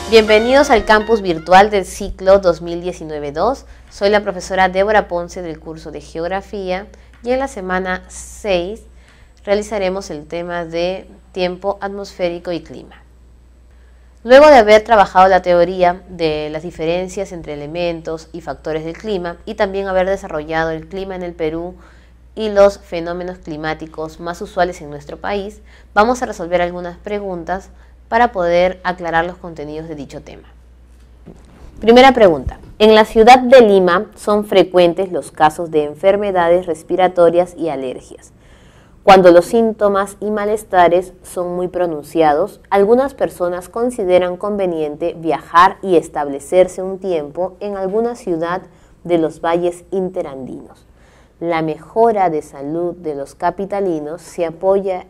Bienvenidos al campus virtual del ciclo 2019-2. Soy la profesora Débora Ponce del curso de Geografía y en la semana 6 realizaremos el tema de tiempo atmosférico y clima. Luego de haber trabajado la teoría de las diferencias entre elementos y factores del clima y también haber desarrollado el clima en el Perú y los fenómenos climáticos más usuales en nuestro país, vamos a resolver algunas preguntas para poder aclarar los contenidos de dicho tema. Primera pregunta. En la ciudad de Lima son frecuentes los casos de enfermedades respiratorias y alergias. Cuando los síntomas y malestares son muy pronunciados, algunas personas consideran conveniente viajar y establecerse un tiempo en alguna ciudad de los valles interandinos. La mejora de salud de los capitalinos se apoya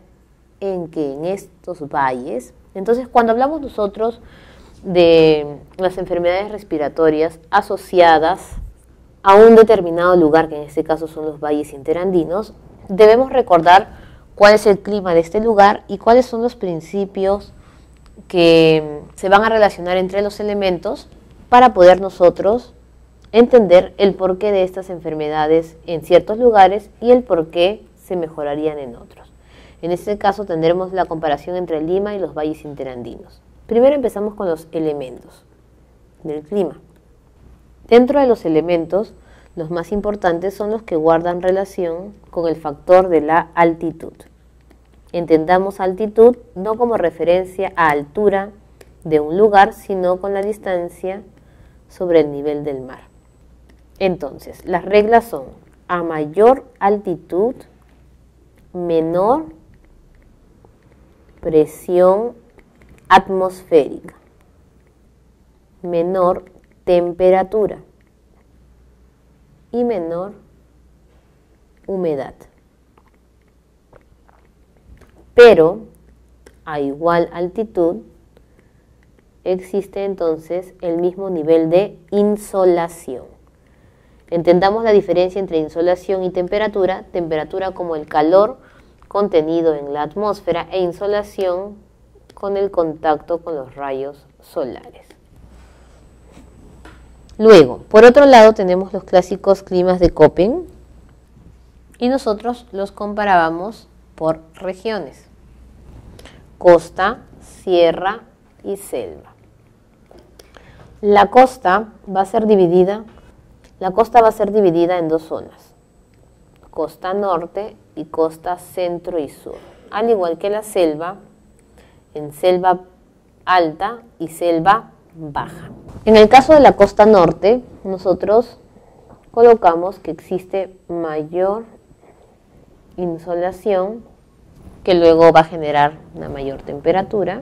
en que en estos valles, entonces cuando hablamos nosotros de las enfermedades respiratorias asociadas a un determinado lugar, que en este caso son los valles interandinos, debemos recordar cuál es el clima de este lugar y cuáles son los principios que se van a relacionar entre los elementos para poder nosotros entender el porqué de estas enfermedades en ciertos lugares y el porqué se mejorarían en otros. En este caso tendremos la comparación entre Lima y los valles interandinos. Primero empezamos con los elementos del clima. Dentro de los elementos, los más importantes son los que guardan relación con el factor de la altitud. Entendamos altitud no como referencia a altura de un lugar, sino con la distancia sobre el nivel del mar. Entonces, las reglas son: a mayor altitud, menor presión atmosférica, menor temperatura y menor humedad. Pero a igual altitud existe entonces el mismo nivel de insolación. Entendamos la diferencia entre insolación y temperatura, temperatura como el calor contenido en la atmósfera e insolación con el contacto con los rayos solares. Luego, por otro lado, tenemos los clásicos climas de Köppen y nosotros los comparábamos por regiones: costa, sierra y selva. La costa va a ser dividida en dos zonas: costa norte y costa centro y sur, al igual que la selva, en selva alta y selva baja. En el caso de la costa norte, nosotros colocamos que existe mayor insolación, que luego va a generar una mayor temperatura,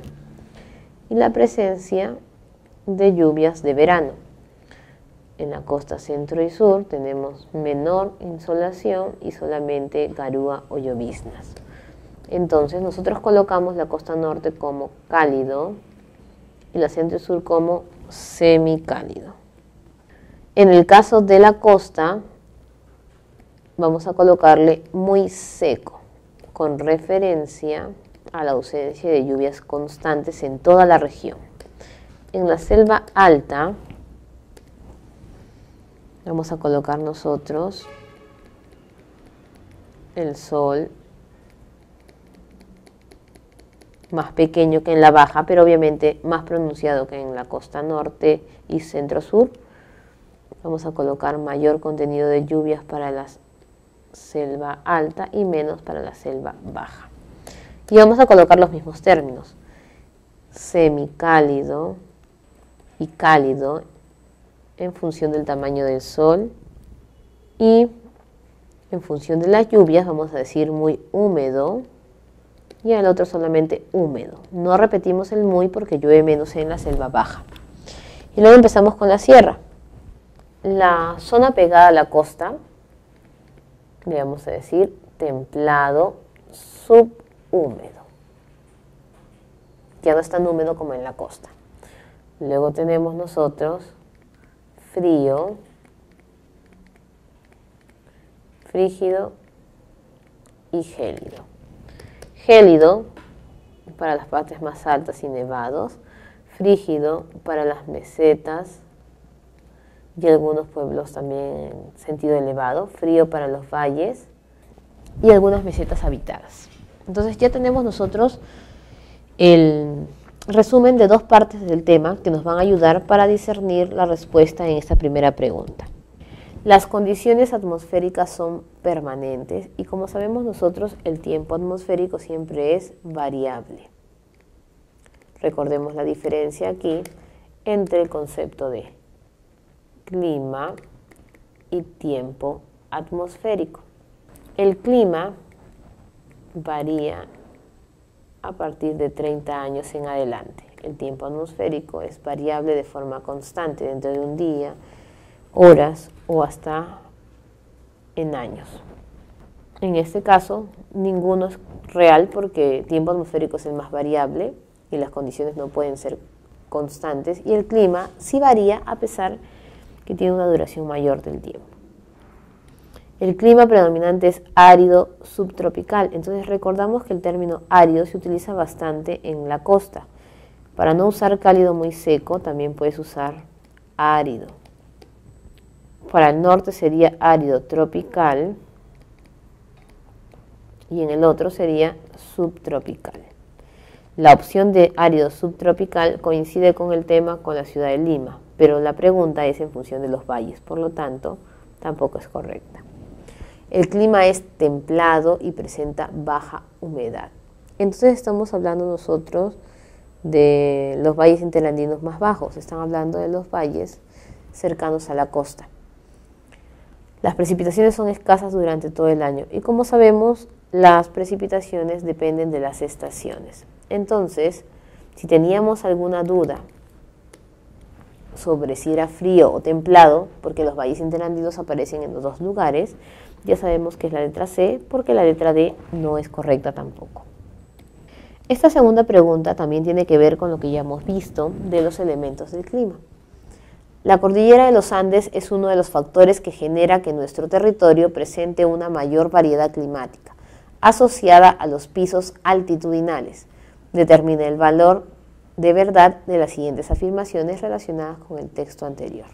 y la presencia de lluvias de verano. En la costa centro y sur tenemos menor insolación y solamente garúa o lloviznas. Entonces nosotros colocamos la costa norte como cálido y la centro y sur como semicálido. En el caso de la costa vamos a colocarle muy seco, con referencia a la ausencia de lluvias constantes en toda la región. En la selva alta vamos a colocar nosotros el sol más pequeño que en la baja, pero obviamente más pronunciado que en la costa norte y centro-sur. Vamos a colocar mayor contenido de lluvias para la selva alta y menos para la selva baja. Y vamos a colocar los mismos términos: semicálido y cálido en función del tamaño del sol, y en función de las lluvias vamos a decir muy húmedo y al otro solamente húmedo. No repetimos el muy porque llueve menos en la selva baja. Y luego empezamos con la sierra. La zona pegada a la costa, le vamos a decir templado subhúmedo. Ya no es tan húmedo como en la costa. Luego tenemos nosotros frío, frígido y gélido. Gélido para las partes más altas y nevados, frígido para las mesetas y algunos pueblos también en sentido elevado, frío para los valles y algunas mesetas habitadas. Entonces ya tenemos nosotros el resumen de dos partes del tema que nos van a ayudar para discernir la respuesta en esta primera pregunta. Las condiciones atmosféricas son permanentes y como sabemos nosotros el tiempo atmosférico siempre es variable. Recordemos la diferencia aquí entre el concepto de clima y tiempo atmosférico. El clima varía a partir de 30 años en adelante. El tiempo atmosférico es variable de forma constante dentro de un día, horas o hasta en años. En este caso, ninguno es real porque el tiempo atmosférico es el más variable y las condiciones no pueden ser constantes, y el clima sí varía a pesar que tiene una duración mayor del tiempo. El clima predominante es árido subtropical, entonces recordamos que el término árido se utiliza bastante en la costa. Para no usar cálido muy seco, también puedes usar árido. Para el norte sería árido tropical y en el otro sería subtropical. La opción de árido subtropical coincide con el tema con la ciudad de Lima, pero la pregunta es en función de los valles, por lo tanto, tampoco es correcta. El clima es templado y presenta baja humedad. Entonces estamos hablando nosotros de los valles interandinos más bajos, están hablando de los valles cercanos a la costa. Las precipitaciones son escasas durante todo el año y como sabemos, las precipitaciones dependen de las estaciones. Entonces, si teníamos alguna duda sobre si era frío o templado, porque los valles interandinos aparecen en los dos lugares, ya sabemos que es la letra C, porque la letra D no es correcta tampoco. Esta segunda pregunta también tiene que ver con lo que ya hemos visto de los elementos del clima. La cordillera de los Andes es uno de los factores que genera que nuestro territorio presente una mayor variedad climática, asociada a los pisos altitudinales. Determina el valor de verdad de las siguientes afirmaciones relacionadas con el texto anterior.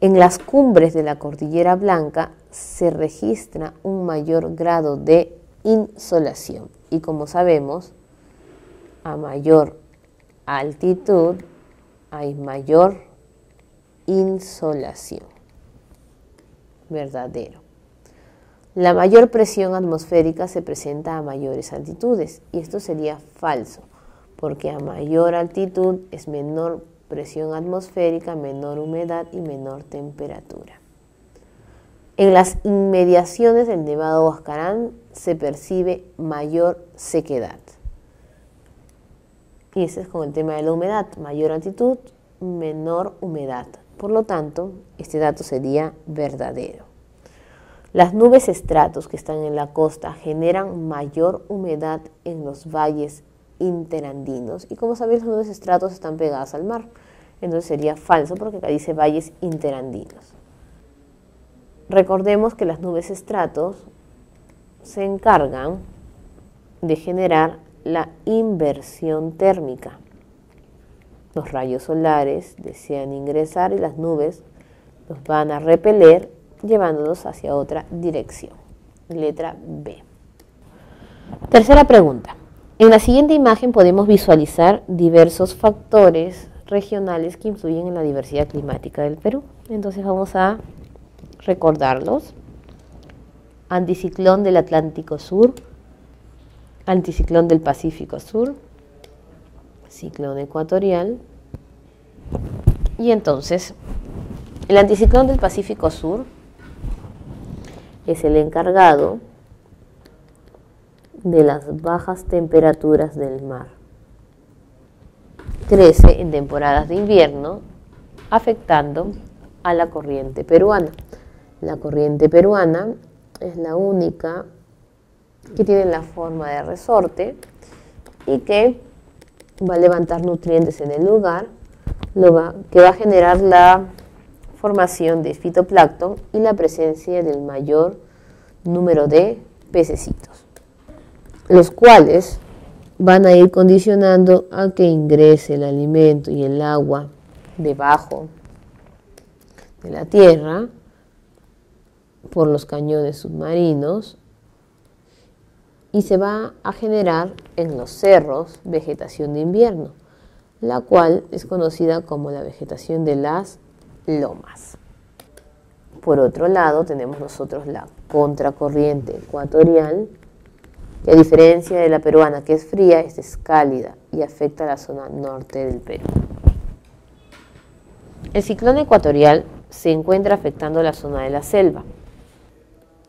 En las cumbres de la Cordillera Blanca se registra un mayor grado de insolación y como sabemos, a mayor altitud hay mayor insolación. Verdadero. La mayor presión atmosférica se presenta a mayores altitudes y esto sería falso, porque a mayor altitud es menor presión atmosférica, menor humedad y menor temperatura. En las inmediaciones del Nevado Huascarán se percibe mayor sequedad. Y ese es con el tema de la humedad, mayor altitud, menor humedad. Por lo tanto, este dato sería verdadero. Las nubes estratos que están en la costa generan mayor humedad en los valles interandinos y como sabéis, las nubes estratos están pegadas al mar. Entonces sería falso porque acá dice valles interandinos. Recordemos que las nubes estratos se encargan de generar la inversión térmica. Los rayos solares desean ingresar y las nubes los van a repeler llevándolos hacia otra dirección. Letra B. Tercera pregunta. En la siguiente imagen podemos visualizar diversos factores regionales que influyen en la diversidad climática del Perú. Entonces vamos a recordarlos. Anticiclón del Atlántico Sur, anticiclón del Pacífico Sur, ciclón ecuatorial. Y entonces, el anticiclón del Pacífico Sur es el encargado de las bajas temperaturas del mar. Crece en temporadas de invierno, afectando a la corriente peruana. La corriente peruana es la única que tiene la forma de resorte y que va a levantar nutrientes en el lugar, que va a generar la formación de fitoplancton y la presencia del mayor número de pececitos, los cuales van a ir condicionando a que ingrese el alimento y el agua debajo de la tierra por los cañones submarinos y se va a generar en los cerros vegetación de invierno, la cual es conocida como la vegetación de las lomas. Por otro lado, tenemos nosotros la contracorriente ecuatorial, que a diferencia de la peruana, que es fría, esta es cálida y afecta a la zona norte del Perú. El ciclón ecuatorial se encuentra afectando la zona de la selva,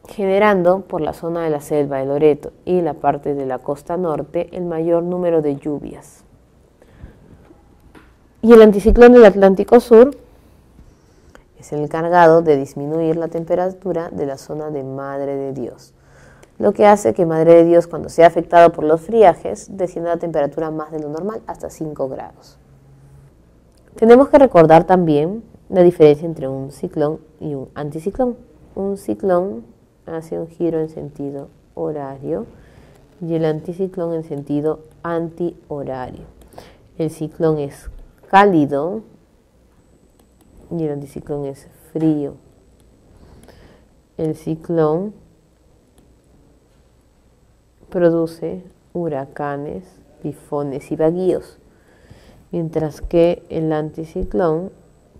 generando por la zona de la selva de Loreto y la parte de la costa norte el mayor número de lluvias. Y el anticiclón del Atlántico Sur es el encargado de disminuir la temperatura de la zona de Madre de Dios, lo que hace que Madre de Dios, cuando sea afectado por los friajes, descienda la temperatura más de lo normal, hasta 5 grados. Tenemos que recordar también la diferencia entre un ciclón y un anticiclón. Un ciclón hace un giro en sentido horario y el anticiclón en sentido antihorario. El ciclón es cálido y el anticiclón es frío. El ciclón produce huracanes, tifones y baguíos, mientras que el anticiclón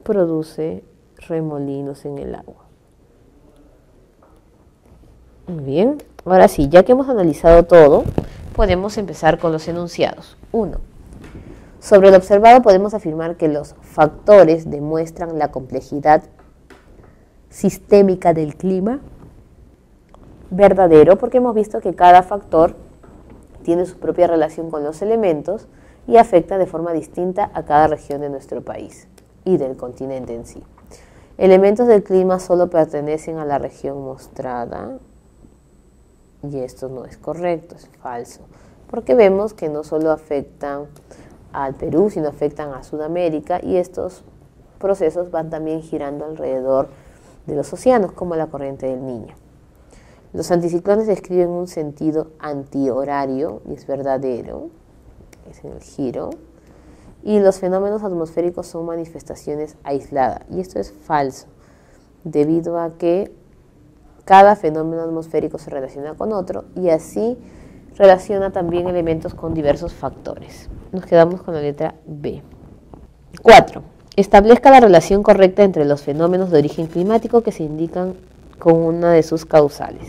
produce remolinos en el agua. Muy bien, ahora sí, ya que hemos analizado todo, podemos empezar con los enunciados. 1. Sobre lo observado podemos afirmar que los factores demuestran la complejidad sistémica del clima. Verdadero, porque hemos visto que cada factor tiene su propia relación con los elementos y afecta de forma distinta a cada región de nuestro país y del continente en sí. Elementos del clima solo pertenecen a la región mostrada, y esto no es correcto, es falso, porque vemos que no solo afectan al Perú, sino afectan a Sudamérica, y estos procesos van también girando alrededor de los océanos, como la corriente del Niño. Los anticiclones describen un sentido antihorario, y es verdadero, es en el giro, y los fenómenos atmosféricos son manifestaciones aisladas, y esto es falso, debido a que cada fenómeno atmosférico se relaciona con otro y así relaciona también elementos con diversos factores. Nos quedamos con la letra B. 4. Establezca la relación correcta entre los fenómenos de origen climático que se indican con una de sus causales.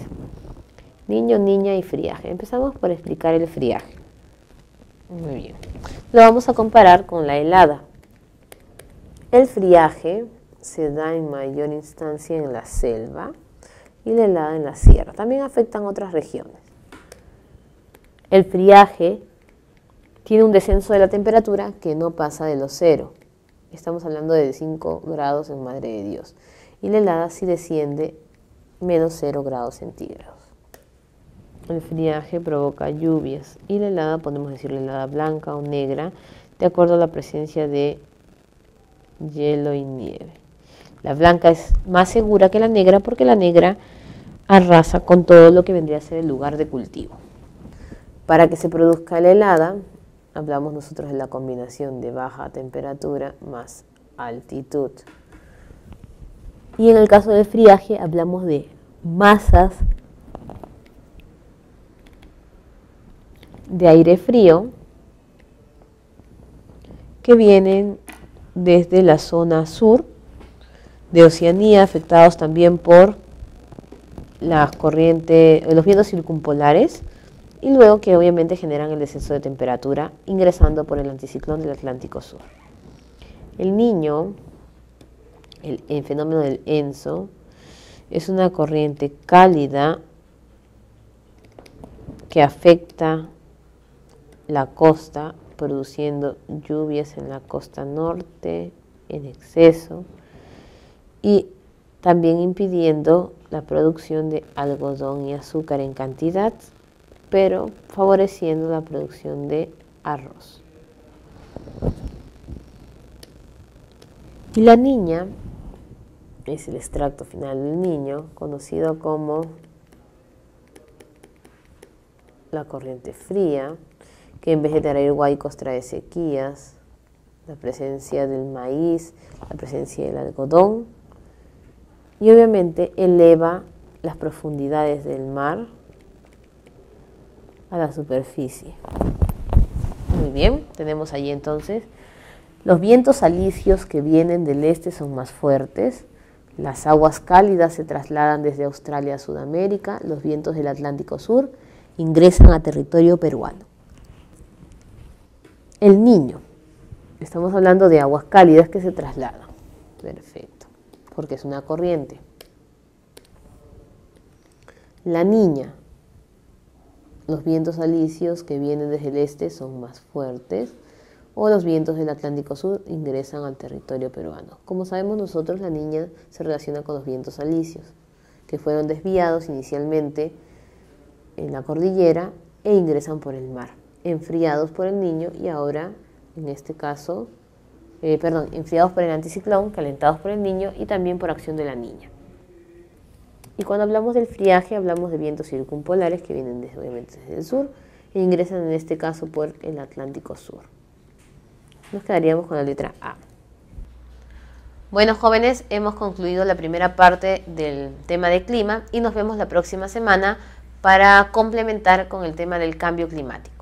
Niño, niña y friaje. Empezamos por explicar el friaje. Muy bien. Lo vamos a comparar con la helada. El friaje se da en mayor instancia en la selva y la helada en la sierra. También afectan otras regiones. El friaje tiene un descenso de la temperatura que no pasa de los 0. Estamos hablando de 5 grados en Madre de Dios. Y la helada sí desciende menos 0 grados centígrados. El friaje provoca lluvias y la helada, podemos decirle helada blanca o negra, de acuerdo a la presencia de hielo y nieve. La blanca es más segura que la negra porque la negra arrasa con todo lo que vendría a ser el lugar de cultivo. Para que se produzca la helada, hablamos nosotros de la combinación de baja temperatura más altitud. Y en el caso del friaje hablamos de masas de aire frío que vienen desde la zona sur de Oceanía, afectados también por las corrientes, los vientos circumpolares, y luego que obviamente generan el descenso de temperatura ingresando por el anticiclón del Atlántico Sur. El Niño, el fenómeno del ENSO, es una corriente cálida que afecta la costa, produciendo lluvias en la costa norte en exceso y también impidiendo la producción de algodón y azúcar en cantidad, pero favoreciendo la producción de arroz. Y la niña es el extracto final del Niño, conocido como la corriente fría, que en vez de traer huaicos trae sequías, la presencia del maíz, la presencia del algodón, y obviamente eleva las profundidades del mar a la superficie. Muy bien, tenemos allí entonces los vientos alisios que vienen del este son más fuertes, las aguas cálidas se trasladan desde Australia a Sudamérica, los vientos del Atlántico Sur ingresan a territorio peruano. El Niño, estamos hablando de aguas cálidas que se trasladan, perfecto, porque es una corriente. La Niña, los vientos alisios que vienen desde el este son más fuertes, o los vientos del Atlántico Sur ingresan al territorio peruano. Como sabemos nosotros, la Niña se relaciona con los vientos alisios, que fueron desviados inicialmente en la cordillera e ingresan por el mar, enfriados por el Niño y ahora, en este caso, enfriados por el anticiclón, calentados por el Niño y también por acción de la Niña. Y cuando hablamos del friaje, hablamos de vientos circumpolares que vienen obviamente desde el sur e ingresan en este caso por el Atlántico Sur. Nos quedaríamos con la letra A. Bueno, jóvenes, hemos concluido la primera parte del tema de clima y nos vemos la próxima semana para complementar con el tema del cambio climático.